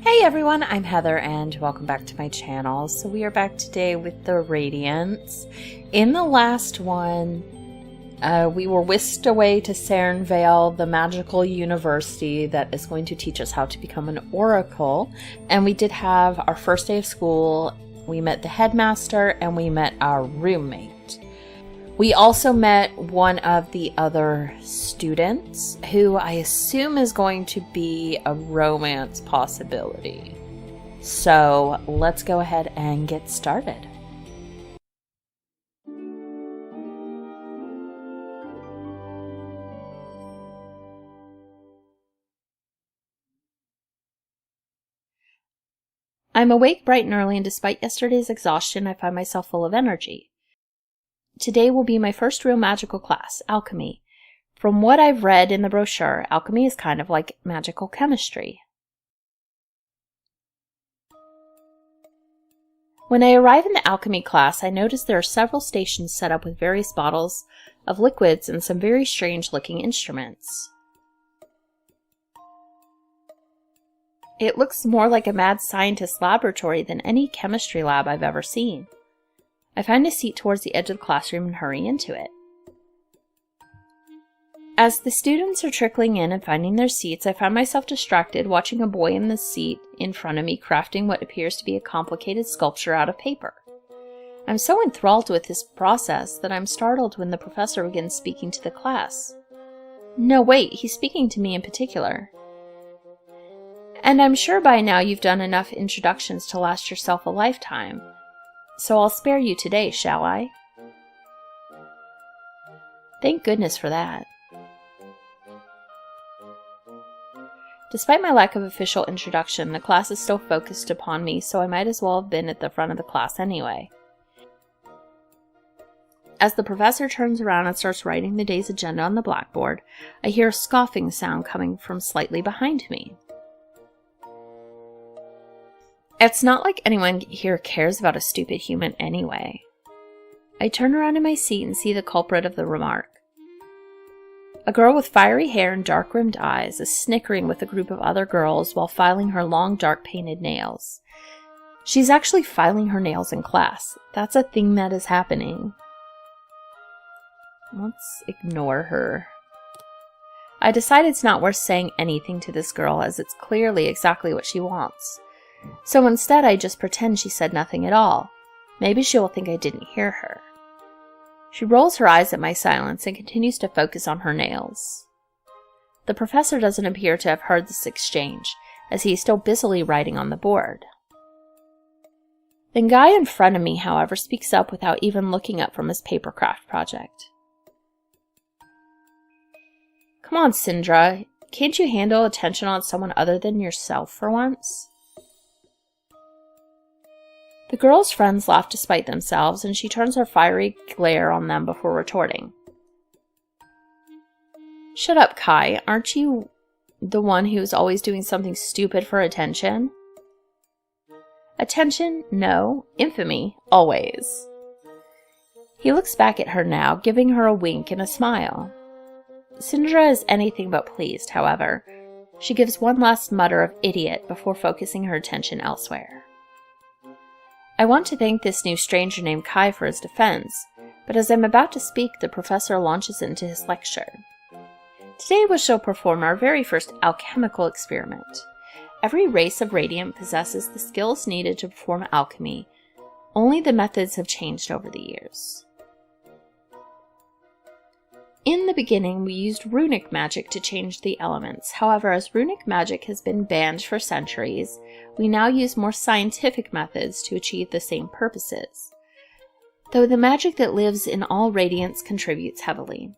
Hey everyone, I'm Heather and welcome back to my channel. So we are back today with the Radiance. In the last one, we were whisked away to Sarenvale, the magical university that is going to teach us how to become an oracle. And we did have our first day of school. We met the headmaster and we met our roommate. We also met one of the other students who I assume is going to be a romance possibility. So let's go ahead and get started. I'm awake bright and early, and despite yesterday's exhaustion, I find myself full of energy. Today will be my first real magical class, alchemy. From what I've read in the brochure, alchemy is kind of like magical chemistry. When I arrive in the alchemy class, I notice there are several stations set up with various bottles of liquids and some very strange-looking instruments. It looks more like a mad scientist laboratory than any chemistry lab I've ever seen. I find a seat towards the edge of the classroom and hurry into it. As the students are trickling in and finding their seats, I find myself distracted watching a boy in the seat in front of me crafting what appears to be a complicated sculpture out of paper. I'm so enthralled with this process that I'm startled when the professor begins speaking to the class. No, wait, he's speaking to me in particular. And I'm sure by now you've done enough introductions to last yourself a lifetime. So I'll spare you today, shall I? Thank goodness for that. Despite my lack of official introduction, the class is still focused upon me, so I might as well have been at the front of the class anyway. As the professor turns around and starts writing the day's agenda on the blackboard, I hear a scoffing sound coming from slightly behind me. It's not like anyone here cares about a stupid human anyway. I turn around in my seat and see the culprit of the remark. A girl with fiery hair and dark-rimmed eyes is snickering with a group of other girls while filing her long, dark painted nails. She's actually filing her nails in class. That's a thing that is happening. Let's ignore her. I decide it's not worth saying anything to this girl, as it's clearly exactly what she wants. So instead, I just pretend she said nothing at all. Maybe she will think I didn't hear her. She rolls her eyes at my silence and continues to focus on her nails. The professor doesn't appear to have heard this exchange, as he is still busily writing on the board. The guy in front of me, however, speaks up without even looking up from his papercraft project. Come on, Sindra. Can't you handle attention on someone other than yourself for once? The girl's friends laugh to spite themselves, and she turns her fiery glare on them before retorting. Shut up, Kai. Aren't you the one who's always doing something stupid for attention? Attention? No. Infamy? Always. He looks back at her now, giving her a wink and a smile. Sindra is anything but pleased, however. She gives one last mutter of idiot before focusing her attention elsewhere. I want to thank this new stranger named Kai for his defense, but as I'm about to speak, the professor launches into his lecture. Today we shall perform our very first alchemical experiment. Every race of Radiant possesses the skills needed to perform alchemy, only the methods have changed over the years. In the beginning, we used runic magic to change the elements. However, as runic magic has been banned for centuries, we now use more scientific methods to achieve the same purposes, though the magic that lives in all Radiants contributes heavily.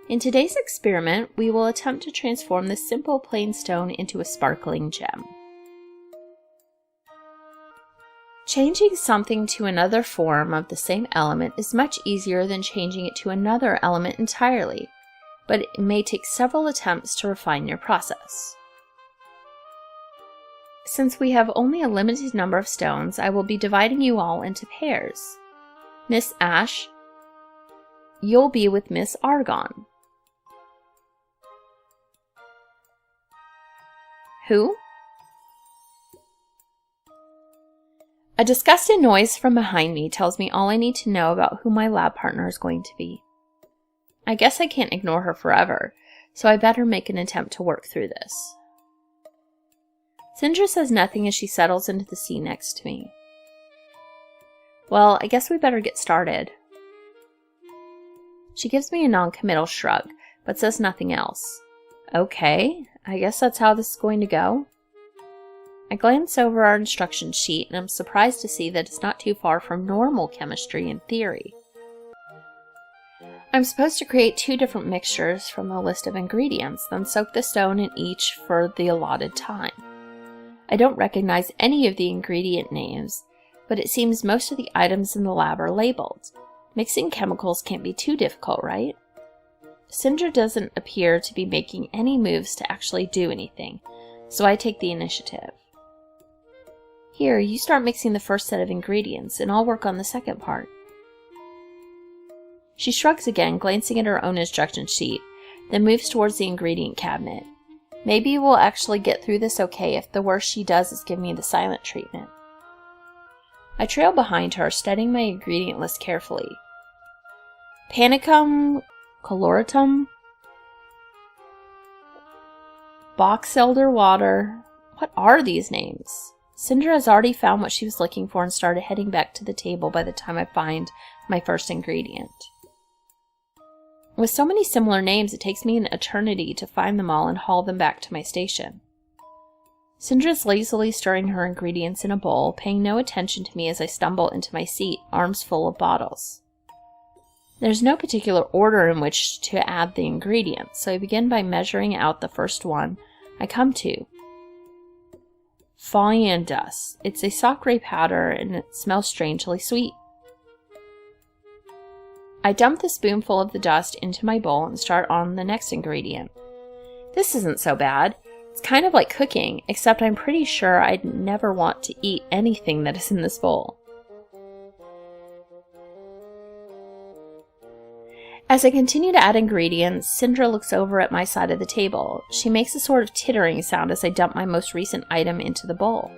In today's experiment, we will attempt to transform this simple plain stone into a sparkling gem. Changing something to another form of the same element is much easier than changing it to another element entirely, but it may take several attempts to refine your process. Since we have only a limited number of stones, I will be dividing you all into pairs. Miss Ash, you'll be with Miss Argon. Who? A disgusted noise from behind me tells me all I need to know about who my lab partner is going to be. I guess I can't ignore her forever, so I better make an attempt to work through this. Sindra says nothing as she settles into the seat next to me. Well, I guess we better get started. She gives me a non-committal shrug, but says nothing else. Okay, I guess that's how this is going to go. I glance over our instruction sheet and I'm surprised to see that it's not too far from normal chemistry in theory. I'm supposed to create 2 different mixtures from the list of ingredients, then soak the stone in each for the allotted time. I don't recognize any of the ingredient names, but it seems most of the items in the lab are labeled. Mixing chemicals can't be too difficult, right? Sindra doesn't appear to be making any moves to actually do anything, so I take the initiative. Here, you start mixing the first set of ingredients, and I'll work on the second part. She shrugs again, glancing at her own instruction sheet, then moves towards the ingredient cabinet. Maybe we'll actually get through this okay if the worst she does is give me the silent treatment. I trail behind her, studying my ingredient list carefully. Panicum coloratum, box elder water. What are these names? Sindra has already found what she was looking for and started heading back to the table by the time I find my first ingredient. With so many similar names, it takes me an eternity to find them all and haul them back to my station. Sindra's lazily stirring her ingredients in a bowl, paying no attention to me as I stumble into my seat, arms full of bottles. There's no particular order in which to add the ingredients, so I begin by measuring out the first one I come to. Folian dust. It's a sacre powder and it smells strangely sweet. I dump the spoonful of the dust into my bowl and start on the next ingredient. This isn't so bad. It's kind of like cooking, except I'm pretty sure I'd never want to eat anything that is in this bowl. As I continue to add ingredients, Sindra looks over at my side of the table. She makes a sort of tittering sound as I dump my most recent item into the bowl.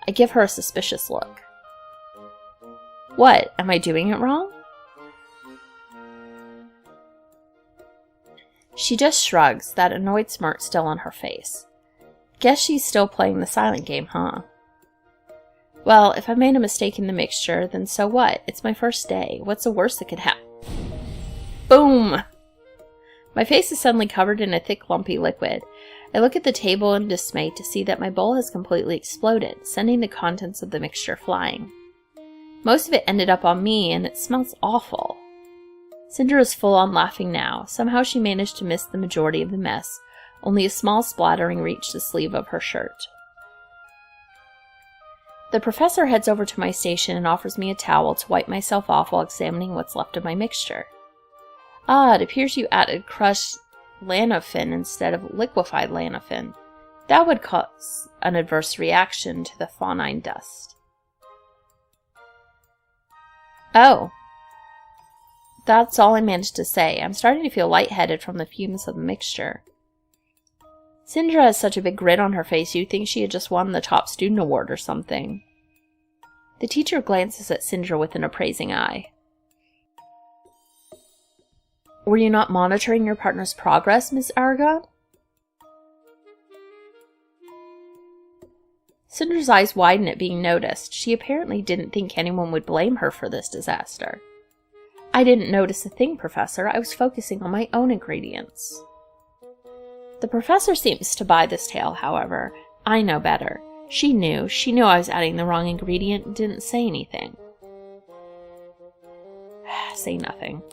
I give her a suspicious look. What? Am I doing it wrong? She just shrugs, that annoyed smirk still on her face. Guess she's still playing the silent game, huh? Well, if I made a mistake in the mixture, then so what? It's my first day. What's the worst that could happen? Boom! My face is suddenly covered in a thick, lumpy liquid. I look at the table in dismay to see that my bowl has completely exploded, sending the contents of the mixture flying. Most of it ended up on me, and it smells awful. Sindra is full on laughing now. Somehow she managed to miss the majority of the mess. Only a small splattering reached the sleeve of her shirt. The professor heads over to my station and offers me a towel to wipe myself off while examining what's left of my mixture. Ah, it appears you added crushed lanophin instead of liquefied lanophin. That would cause an adverse reaction to the faunine dust. Oh. That's all I managed to say. I'm starting to feel lightheaded from the fumes of the mixture. Sindra has such a big grin on her face you'd think she had just won the top student award or something. The teacher glances at Sindra with an appraising eye. Were you not monitoring your partner's progress, Miss Aragon? Sindra's eyes widen at being noticed. She apparently didn't think anyone would blame her for this disaster. I didn't notice a thing, Professor. I was focusing on my own ingredients. The professor seems to buy this tale, however. I know better. She knew I was adding the wrong ingredient and didn't say anything. Say nothing.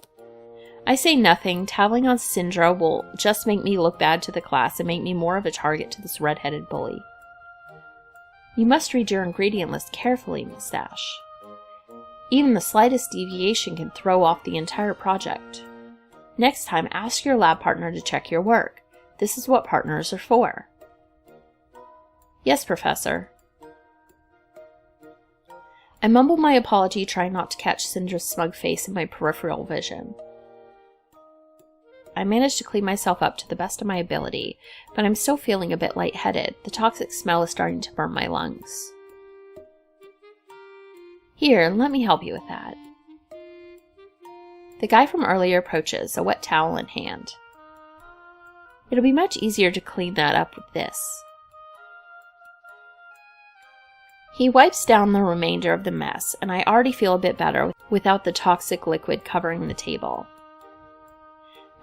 I say nothing. Tattling on Sindra will just make me look bad to the class and make me more of a target to this red-headed bully. You must read your ingredient list carefully, Miss Dash. Even the slightest deviation can throw off the entire project. Next time, ask your lab partner to check your work. This is what partners are for. Yes, Professor. I mumble my apology, trying not to catch Sindra's smug face in my peripheral vision. I managed to clean myself up to the best of my ability, but I'm still feeling a bit lightheaded. The toxic smell is starting to burn my lungs. Here, let me help you with that. The guy from earlier approaches, a wet towel in hand. It'll be much easier to clean that up with this. He wipes down the remainder of the mess, and I already feel a bit better without the toxic liquid covering the table.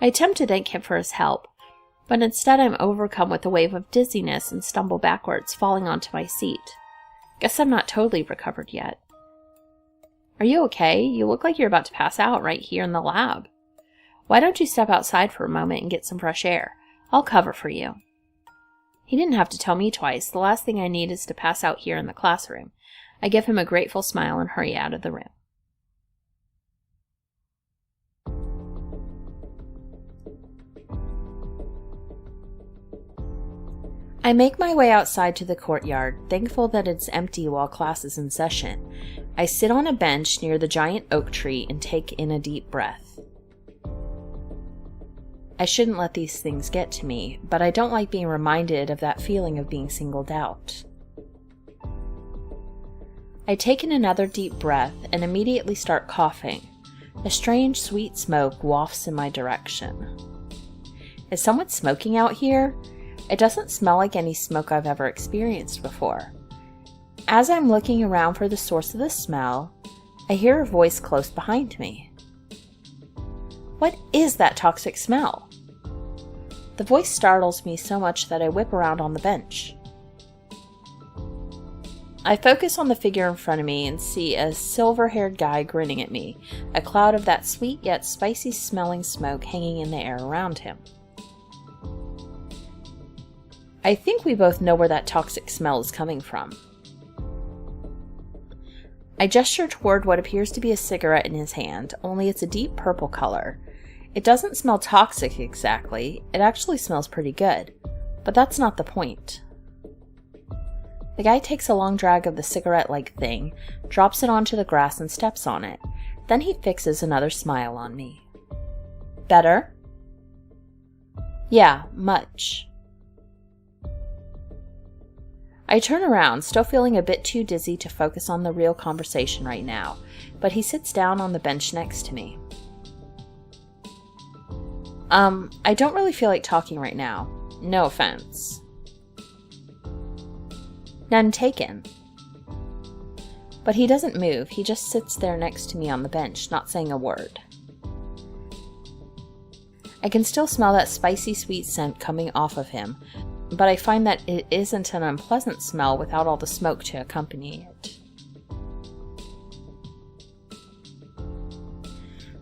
I attempt to thank him for his help, but instead I'm overcome with a wave of dizziness and stumble backwards, falling onto my seat. Guess I'm not totally recovered yet. Are you okay? You look like you're about to pass out right here in the lab. Why don't you step outside for a moment and get some fresh air? I'll cover for you. He didn't have to tell me twice. The last thing I need is to pass out here in the classroom. I give him a grateful smile and hurry out of the room. I make my way outside to the courtyard, thankful that it's empty while class is in session. I sit on a bench near the giant oak tree and take in a deep breath. I shouldn't let these things get to me, but I don't like being reminded of that feeling of being singled out. I take in another deep breath and immediately start coughing. A strange sweet smoke wafts in my direction. Is someone smoking out here? It doesn't smell like any smoke I've ever experienced before. As I'm looking around for the source of the smell, I hear a voice close behind me. What is that toxic smell? The voice startles me so much that I whip around on the bench. I focus on the figure in front of me and see a silver-haired guy grinning at me, a cloud of that sweet yet spicy smelling smoke hanging in the air around him. I think we both know where that toxic smell is coming from. I gesture toward what appears to be a cigarette in his hand, only it's a deep purple color. It doesn't smell toxic exactly, it actually smells pretty good, but that's not the point. The guy takes a long drag of the cigarette-like thing, drops it onto the grass and steps on it. Then he fixes another smile on me. Better? Yeah, much. I turn around, still feeling a bit too dizzy to focus on the real conversation right now, but he sits down on the bench next to me. I don't really feel like talking right now. No offense. None taken. But he doesn't move, he just sits there next to me on the bench, not saying a word. I can still smell that spicy sweet scent coming off of him, but I find that it isn't an unpleasant smell without all the smoke to accompany it.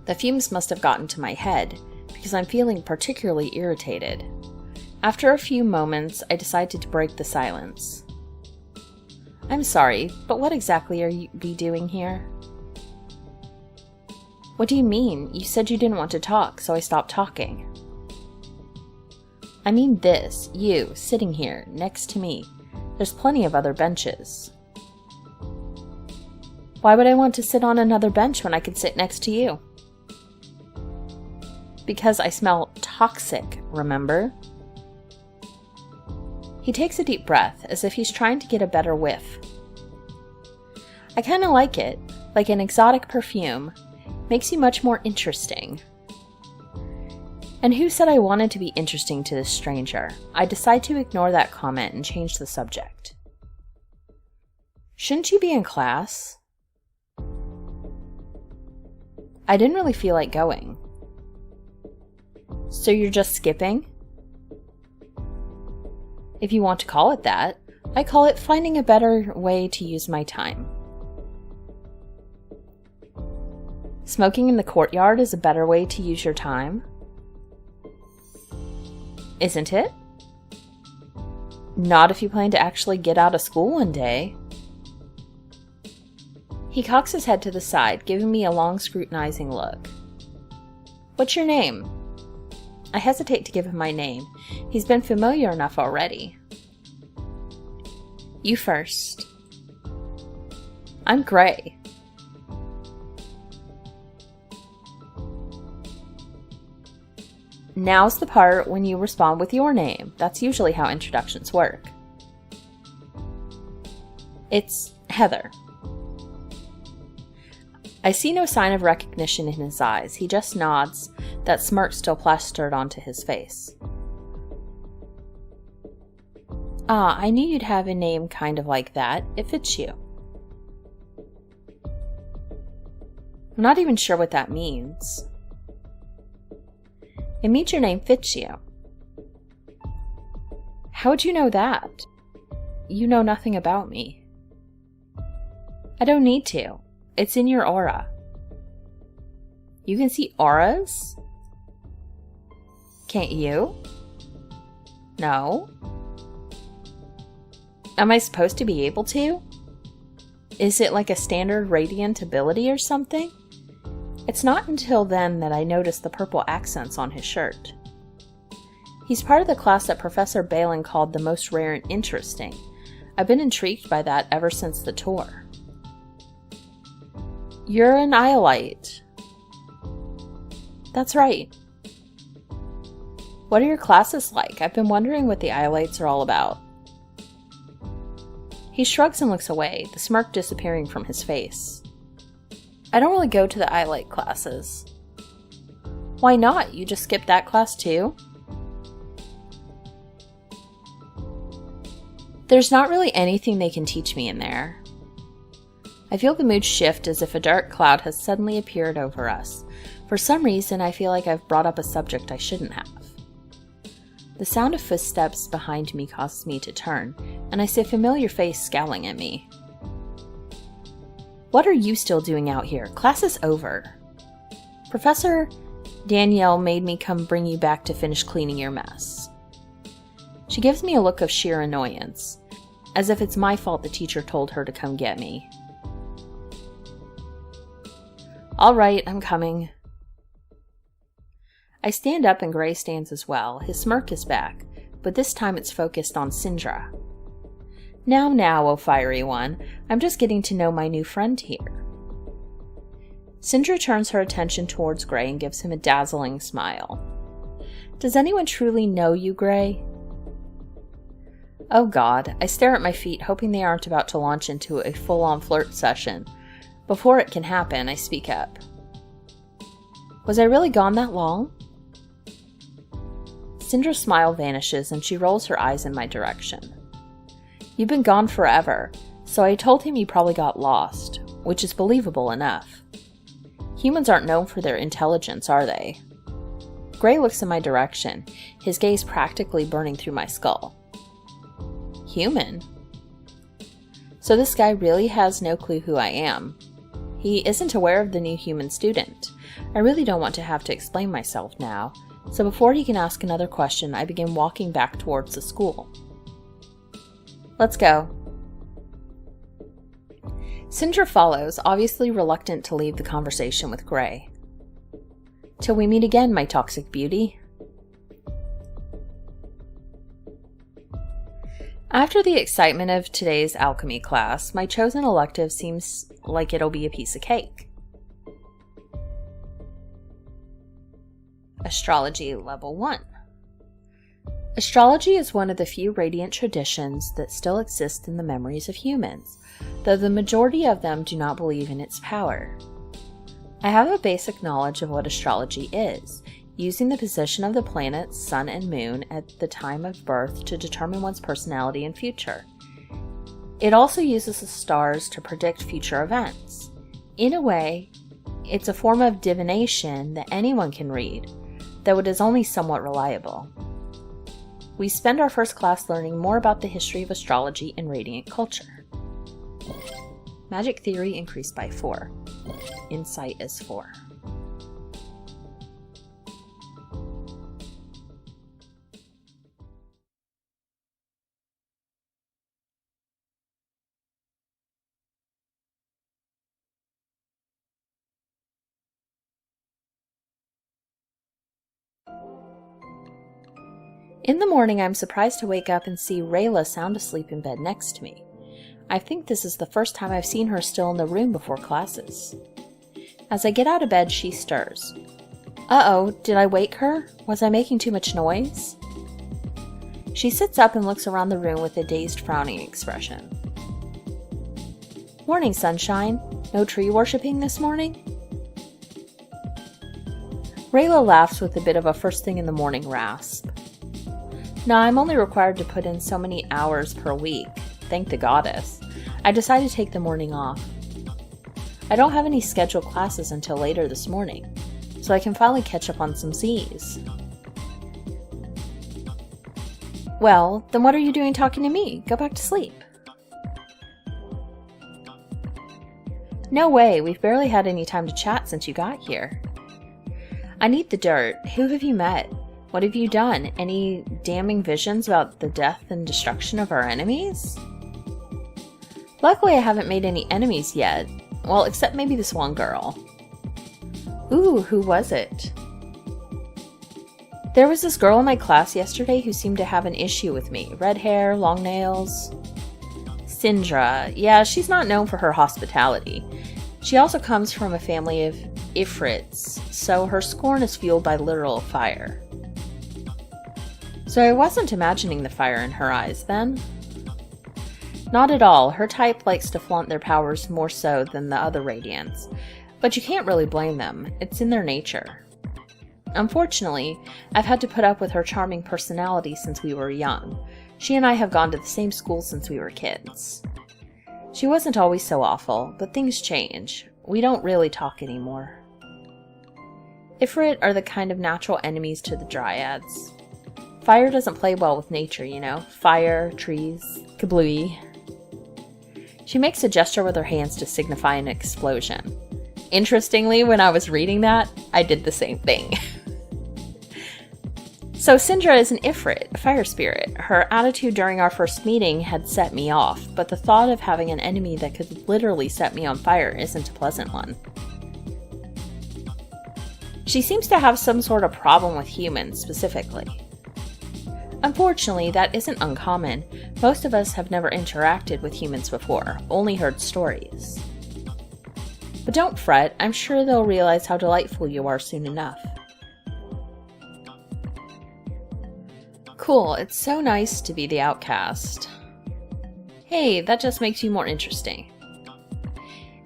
The fumes must have gotten to my head, because I'm feeling particularly irritated. After a few moments, I decided to break the silence. I'm sorry, but what exactly are you doing here? What do you mean? You said you didn't want to talk, so I stopped talking. I mean this, you, sitting here, next to me. There's plenty of other benches. Why would I want to sit on another bench when I could sit next to you? Because I smell toxic, remember? He takes a deep breath, as if he's trying to get a better whiff. I kinda like it, like an exotic perfume. Makes you much more interesting. And who said I wanted to be interesting to this stranger? I decide to ignore that comment and change the subject. Shouldn't you be in class? I didn't really feel like going. So you're just skipping? If you want to call it that, I call it finding a better way to use my time. Smoking in the courtyard is a better way to use your time? Isn't it? Not if you plan to actually get out of school one day. He cocks his head to the side, giving me a long, scrutinizing look. What's your name? I hesitate to give him my name. He's been familiar enough already. You first. I'm Gray. Now's the part when you respond with your name. That's usually how introductions work. It's Heather. I see no sign of recognition in his eyes. He just nods, that smirk still plastered onto his face. Ah, I knew you'd have a name kind of like that. It fits you. I'm not even sure what that means. It means your name fits you. How would you know that? You know nothing about me. I don't need to. It's in your aura. You can see auras? Can't you? No. Am I supposed to be able to? Is it like a standard radiant ability or something? It's not until then that I notice the purple accents on his shirt. He's part of the class that Professor Balin called the most rare and interesting. I've been intrigued by that ever since the tour. You're an Iolite. That's right. What are your classes like? I've been wondering what the Iolites are all about. He shrugs and looks away, the smirk disappearing from his face. I don't really go to the Iolite classes. Why not? You just skipped that class too? There's not really anything they can teach me in there. I feel the mood shift as if a dark cloud has suddenly appeared over us. For some reason, I feel like I've brought up a subject I shouldn't have. The sound of footsteps behind me causes me to turn, and I see a familiar face scowling at me. What are you still doing out here? Class is over. Professor Danielle made me come bring you back to finish cleaning your mess. She gives me a look of sheer annoyance, as if it's my fault the teacher told her to come get me. All right, I'm coming. I stand up and Gray stands as well. His smirk is back, but this time it's focused on Syndra. Now, oh fiery one, I'm just getting to know my new friend here. Syndra turns her attention towards Gray and gives him a dazzling smile. Does anyone truly know you, Gray? Oh God, I stare at my feet, hoping they aren't about to launch into a full-on flirt session. Before it can happen, I speak up. Was I really gone that long? Syndra's smile vanishes and she rolls her eyes in my direction. You've been gone forever, so I told him you probably got lost, which is believable enough. Humans aren't known for their intelligence, are they? Gray looks in my direction, his gaze practically burning through my skull. Human? So this guy really has no clue who I am. He isn't aware of the new human student. I really don't want to have to explain myself now, so before he can ask another question, I begin walking back towards the school. Let's go. Syndra follows, obviously reluctant to leave the conversation with Gray. Till we meet again, my toxic beauty. After the excitement of today's alchemy class, my chosen elective seems like it'll be a piece of cake. Astrology Level 1. Astrology is one of the few radiant traditions that still exist in the memories of humans, though the majority of them do not believe in its power. I have a basic knowledge of what astrology is, using the position of the planets, sun, and moon at the time of birth to determine one's personality and future. It also uses the stars to predict future events. In a way, it's a form of divination that anyone can read, though it is only somewhat reliable. We spend our first class learning more about the history of astrology and radiant culture. Magic theory increased by 4. Insight is 4. In the morning, I'm surprised to wake up and see Rayla sound asleep in bed next to me. I think this is the first time I've seen her still in the room before classes. As I get out of bed, she stirs. Uh-oh, did I wake her? Was I making too much noise? She sits up and looks around the room with a dazed, frowning expression. Morning, sunshine. No tree worshipping this morning? Rayla laughs with a bit of a first thing in the morning rasp. No, I'm only required to put in so many hours per week. Thank the goddess. I decided to take the morning off. I don't have any scheduled classes until later this morning, so I can finally catch up on some Z's. Well, then what are you doing talking to me? Go back to sleep. No way, we've barely had any time to chat since you got here. I need the dirt. Who have you met? What have you done? Any damning visions about the death and destruction of our enemies? Luckily, I haven't made any enemies yet. Well, except maybe this one girl. Ooh, who was it? There was this girl in my class yesterday who seemed to have an issue with me. Red hair, long nails. Sindra. Yeah, she's not known for her hospitality. She also comes from a family of Ifrits, so her scorn is fueled by literal fire. So I wasn't imagining the fire in her eyes then. Not at all. Her type likes to flaunt their powers more so than the other Radiants, but you can't really blame them. It's in their nature. Unfortunately, I've had to put up with her charming personality since we were young. She and I have gone to the same school since we were kids. She wasn't always so awful, but things change. We don't really talk anymore. Ifrit are the kind of natural enemies to the Dryads. Fire doesn't play well with nature, you know. Fire, trees, kablooey. She makes a gesture with her hands to signify an explosion. Interestingly, when I was reading that, I did the same thing. So Sindra is an Ifrit, a fire spirit. Her attitude during our first meeting had set me off, but the thought of having an enemy that could literally set me on fire isn't a pleasant one. She seems to have some sort of problem with humans, specifically. Unfortunately, that isn't uncommon. Most of us have never interacted with humans before, only heard stories. But don't fret, I'm sure they'll realize how delightful you are soon enough. Cool, it's so nice to be the outcast. Hey, that just makes you more interesting.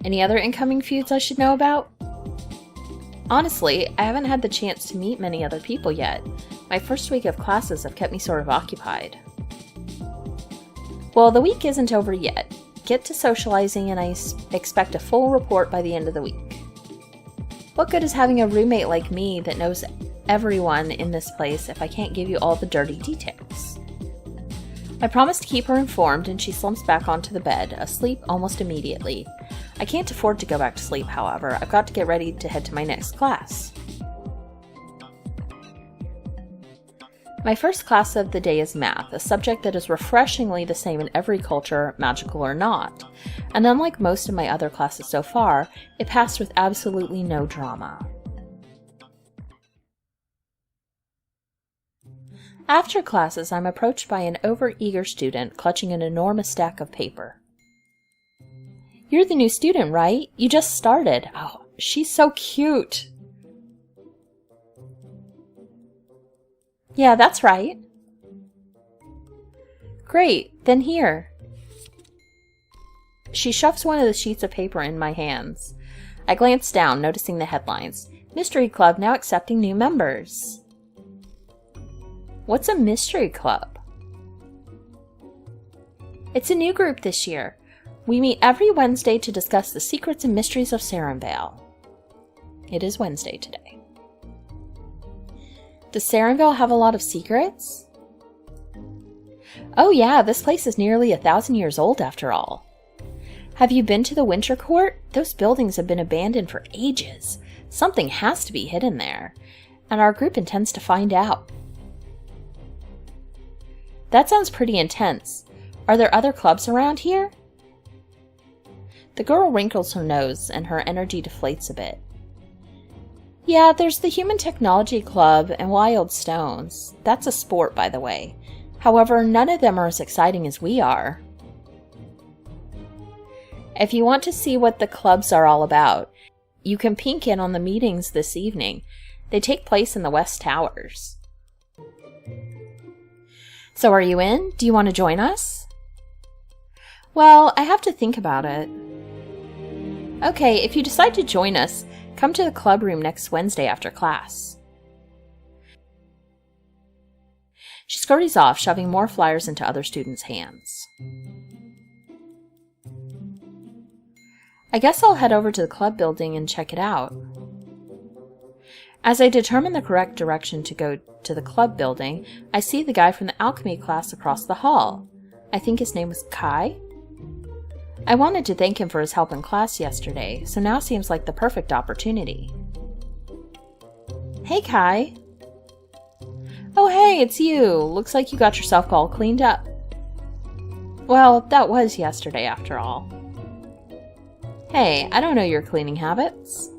Any other incoming feuds I should know about? Honestly, I haven't had the chance to meet many other people yet. My first week of classes have kept me sort of occupied. Well, the week isn't over yet. Get to socializing and I expect a full report by the end of the week. What good is having a roommate like me that knows everyone in this place if I can't give you all the dirty details? I promise to keep her informed and she slumps back onto the bed, asleep almost immediately. I can't afford to go back to sleep, however. I've got to get ready to head to my next class. My first class of the day is math, a subject that is refreshingly the same in every culture, magical or not. And unlike most of my other classes so far, it passed with absolutely no drama. After classes, I'm approached by an overeager student clutching an enormous stack of paper. You're the new student, right? You just started. Oh, she's so cute. Yeah, that's right. Great, then here. She shoves one of the sheets of paper in my hands. I glance down, noticing the headlines. Mystery Club now accepting new members. What's a mystery club? It's a new group this year. We meet every Wednesday to discuss the secrets and mysteries of Sarenvale. It is Wednesday today. Does Sarenvale have a lot of secrets? Oh yeah, this place is nearly 1,000 years old after all. Have you been to the Winter Court? Those buildings have been abandoned for ages. Something has to be hidden there, and our group intends to find out. That sounds pretty intense. Are there other clubs around here? The girl wrinkles her nose and her energy deflates a bit. Yeah, there's the Human Technology Club and Wild Stones. That's a sport, by the way. However, none of them are as exciting as we are. If you want to see what the clubs are all about, you can peek in on the meetings this evening. They take place in the West Towers. So are you in? Do you want to join us? Well, I have to think about it. Okay, if you decide to join us, come to the club room next Wednesday after class. She scurries off, shoving more flyers into other students' hands. I guess I'll head over to the club building and check it out. As I determine the correct direction to go to the club building, I see the guy from the alchemy class across the hall. I think his name was Kai. I wanted to thank him for his help in class yesterday, so now seems like the perfect opportunity. Hey, Kai. Oh, hey, it's you. Looks like you got yourself all cleaned up. Well, that was yesterday after all. Hey, I don't know your cleaning habits.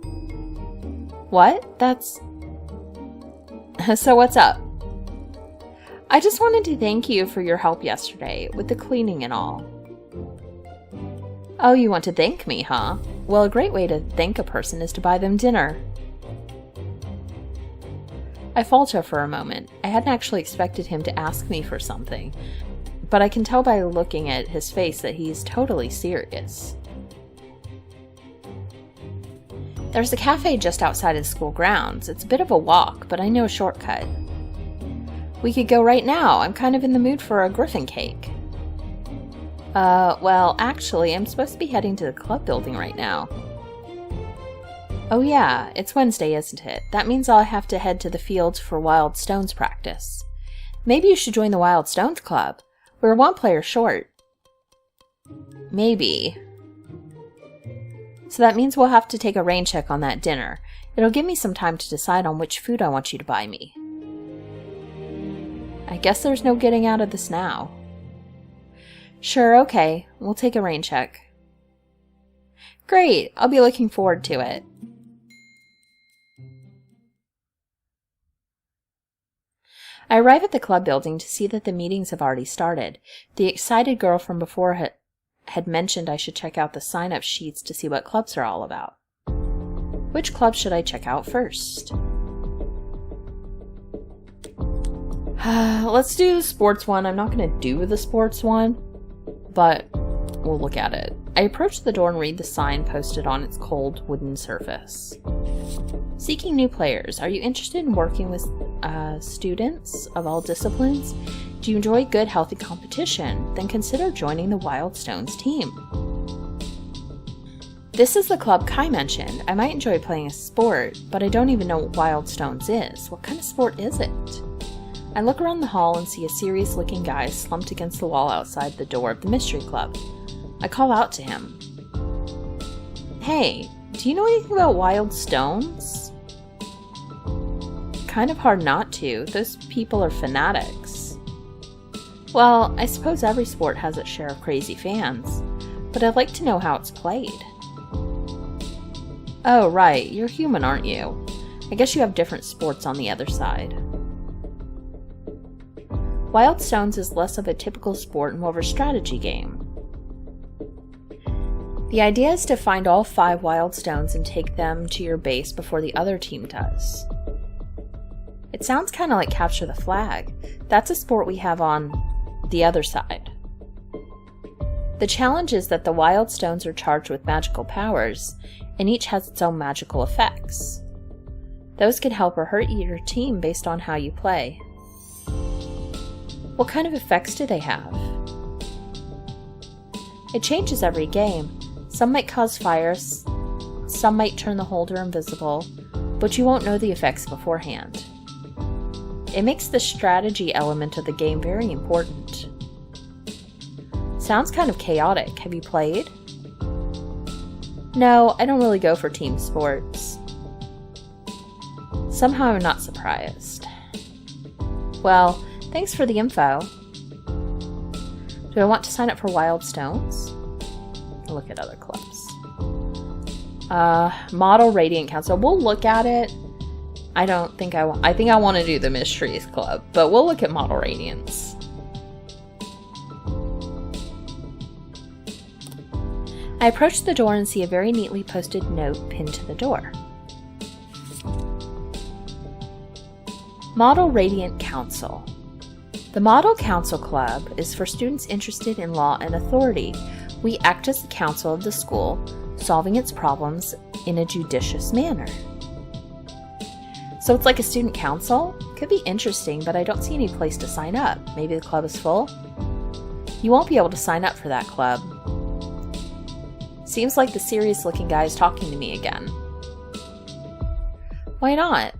What? That's... So what's up? I just wanted to thank you for your help yesterday with the cleaning and all. Oh, you want to thank me, huh? Well, a great way to thank a person is to buy them dinner. I falter for a moment. I hadn't actually expected him to ask me for something, but I can tell by looking at his face that he's totally serious. There's a cafe just outside of the school grounds. It's a bit of a walk, but I know a shortcut. We could go right now. I'm kind of in the mood for a griffin cake. Well, actually, I'm supposed to be heading to the club building right now. Oh yeah, it's Wednesday, isn't it? That means I'll have to head to the fields for Wild Stones practice. Maybe you should join the Wild Stones Club. We're one player short. Maybe. So that means we'll have to take a rain check on that dinner. It'll give me some time to decide on which food I want you to buy me. I guess there's no getting out of this now. Sure, okay. We'll take a rain check. Great! I'll be looking forward to it. I arrive at the club building to see that the meetings have already started. The excited girl from before had mentioned I should check out the sign-up sheets to see what clubs are all about. Which club should I check out first? Let's do the sports one. I'm not going to do the sports one, but we'll look at it. I approach the door and read the sign posted on its cold wooden surface. Seeking new players. Are you interested in working with students of all disciplines? Do you enjoy good, healthy competition? Then consider joining the Wild Stones team. This is the club Kai mentioned. I might enjoy playing a sport, but I don't even know what Wild Stones is. What kind of sport is it? I look around the hall and see a serious-looking guy slumped against the wall outside the door of the Mystery Club. I call out to him. Hey, do you know anything about Wild Stones? Kind of hard not to. Those people are fanatics. Well, I suppose every sport has its share of crazy fans, but I'd like to know how it's played. Oh, right. You're human, aren't you? I guess you have different sports on the other side. Wild Stones is less of a typical sport and more of a strategy game. The idea is to find all 5 Wild Stones and take them to your base before the other team does. It sounds kind of like Capture the Flag. That's a sport we have on the other side. The challenge is that the Wild Stones are charged with magical powers, and each has its own magical effects. Those can help or hurt your team based on how you play. What kind of effects do they have? It changes every game. Some might cause fires, some might turn the holder invisible, but you won't know the effects beforehand. It makes the strategy element of the game very important. Sounds kind of chaotic. Have you played? No, I don't really go for team sports. Somehow I'm not surprised. Well, thanks for the info. Do I want to sign up for Wild Stones? Look at other clubs. Model Radiant Council. We'll look at it. I think I want to do the Mysteries Club, but we'll look at Model Radiance. I approach the door and see a very neatly posted note pinned to the door. Model Radiant Council. The Model Council Club is for students interested in law and authority. We act as the council of the school, solving its problems in a judicious manner. So it's like a student council? Could be interesting, but I don't see any place to sign up. Maybe the club is full? You won't be able to sign up for that club. Seems like the serious-looking guy is talking to me again. Why not?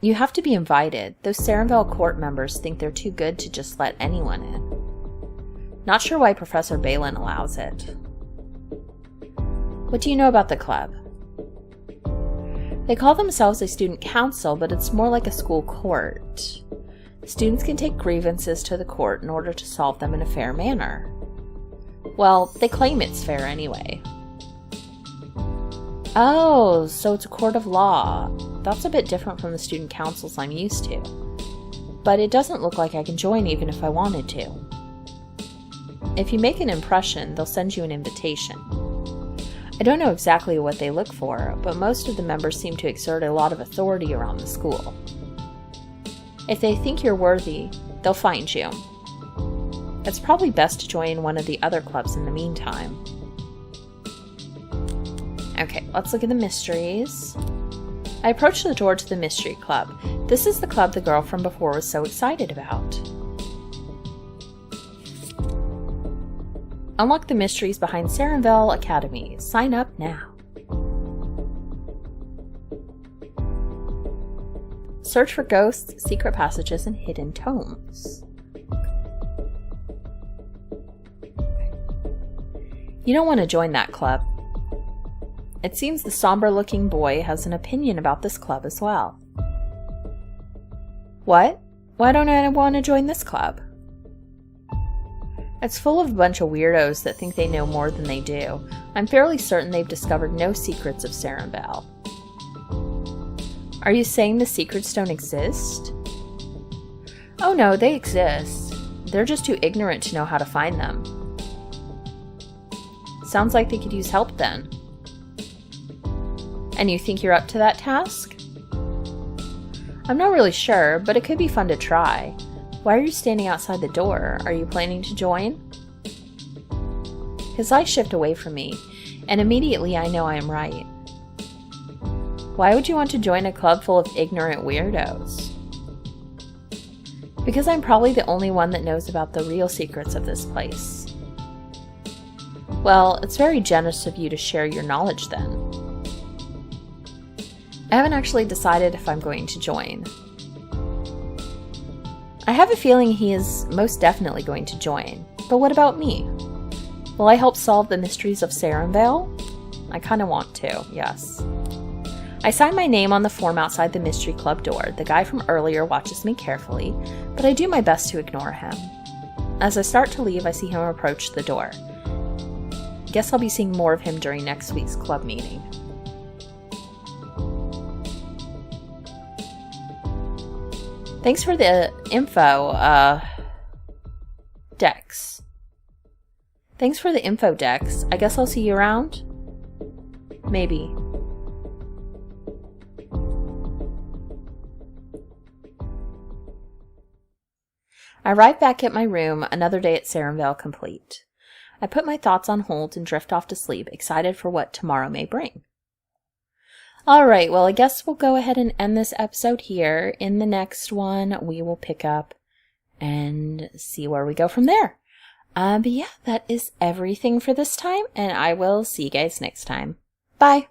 You have to be invited. Those Sarenvale court members think they're too good to just let anyone in. Not sure why Professor Balin allows it. What do you know about the club? They call themselves a student council, but it's more like a school court. Students can take grievances to the court in order to solve them in a fair manner. Well, they claim it's fair anyway. Oh, so it's a court of law. That's a bit different from the student councils I'm used to. But it doesn't look like I can join even if I wanted to. If you make an impression, they'll send you an invitation. I don't know exactly what they look for, but most of the members seem to exert a lot of authority around the school. If they think you're worthy, they'll find you. It's probably best to join one of the other clubs in the meantime. Okay, let's look at the mysteries. I approached the door to the mystery club. This is the club the girl from before was so excited about. Unlock the mysteries behind Sarenvale Academy. Sign up now. Search for ghosts, secret passages, and hidden tomes. You don't want to join that club. It seems the somber-looking boy has an opinion about this club as well. What? Why don't I want to join this club? It's full of a bunch of weirdos that think they know more than they do. I'm fairly certain they've discovered no secrets of Sarenvale. Are you saying the secrets don't exist? Oh no, they exist. They're just too ignorant to know how to find them. Sounds like they could use help then. And you think you're up to that task? I'm not really sure, but it could be fun to try. Why are you standing outside the door? Are you planning to join? His eyes shift away from me, and immediately I know I am right. Why would you want to join a club full of ignorant weirdos? Because I'm probably the only one that knows about the real secrets of this place. Well, it's very generous of you to share your knowledge then. I haven't actually decided if I'm going to join. I have a feeling he is most definitely going to join, but what about me? Will I help solve the mysteries of Sarenvale? I kind of want to, yes. I sign my name on the form outside the mystery club door. The guy from earlier watches me carefully, but I do my best to ignore him. As I start to leave, I see him approach the door. Guess I'll be seeing more of him during next week's club meeting. Thanks for the info, Dex. Thanks for the info, Dex. I guess I'll see you around? Maybe. I arrive back at my room, another day at Sarenvale complete. I put my thoughts on hold and drift off to sleep, excited for what tomorrow may bring. Alright, well I guess we'll go ahead and end this episode here. In the next one, we will pick up and see where we go from there. But yeah, that is everything for this time, and I will see you guys next time. Bye!